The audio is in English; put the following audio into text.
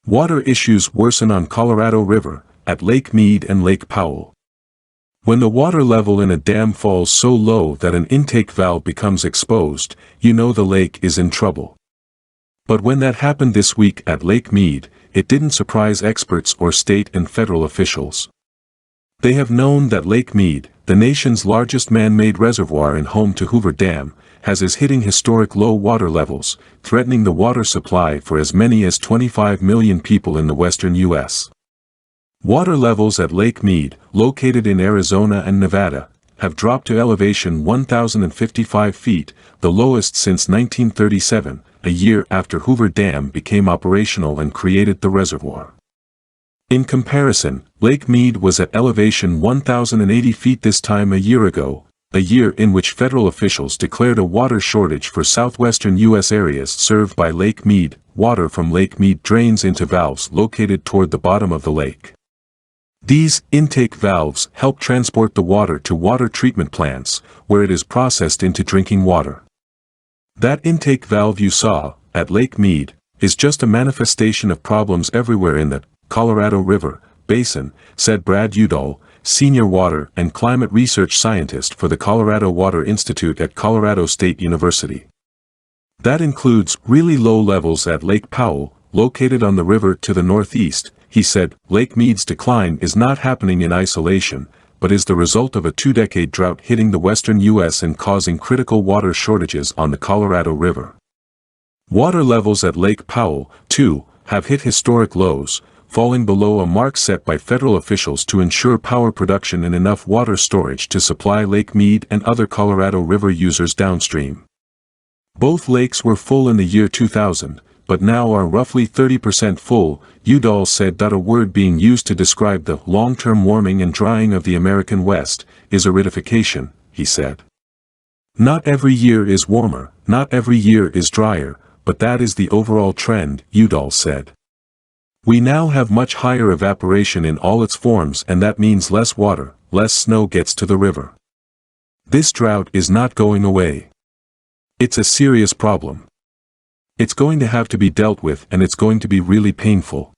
Water issues worsen on Colorado River, at Lake Mead and Lake Powell. When the water level in a dam falls so low that an intake valve becomes exposed, you know the lake is in trouble. But when that happened this week at Lake Mead, it didn't surprise experts or state and federal officials. They have known that Lake Mead, the nation's largest man-made reservoir and home to Hoover Dam, is hitting historic low water levels, threatening the water supply for as many as 25 million people in the western U.S. Water levels at Lake Mead, located in Arizona and Nevada, have dropped to elevation 1,055 feet, the lowest since 1937, a year after Hoover Dam became operational and created the reservoir. In comparison, Lake Mead was at elevation 1,080 feet this time a year ago, a year in which federal officials declared a water shortage for southwestern U.S. areas served by Lake Mead. Water from Lake Mead drains into valves located toward the bottom of the lake. These intake valves help transport the water to water treatment plants, where it is processed into drinking water. That intake valve you saw, at Lake Mead, is just a manifestation of problems everywhere in the Colorado River basin, said Brad Udall, senior water and climate research scientist for the Colorado Water Institute at Colorado State University. That includes really low levels at Lake Powell, located on the river to the northeast. He said, Lake Mead's decline is not happening in isolation, but is the result of a two-decade drought hitting the western U.S. and causing critical water shortages on the Colorado River. Water levels at Lake Powell, too, have hit historic lows, falling below a mark set by federal officials to ensure power production and enough water storage to supply Lake Mead and other Colorado River users downstream. Both lakes were full in the year 2000, but now are roughly 30% full, Udall said. A word being used to describe the long-term warming and drying of the American West is aridification, he said. Not every year is warmer, not every year is drier, but that is the overall trend, Udall said. We now have much higher evaporation in all its forms, and that means less water, less snow gets to the river. This drought is not going away. It's a serious problem. It's going to have to be dealt with, and it's going to be really painful.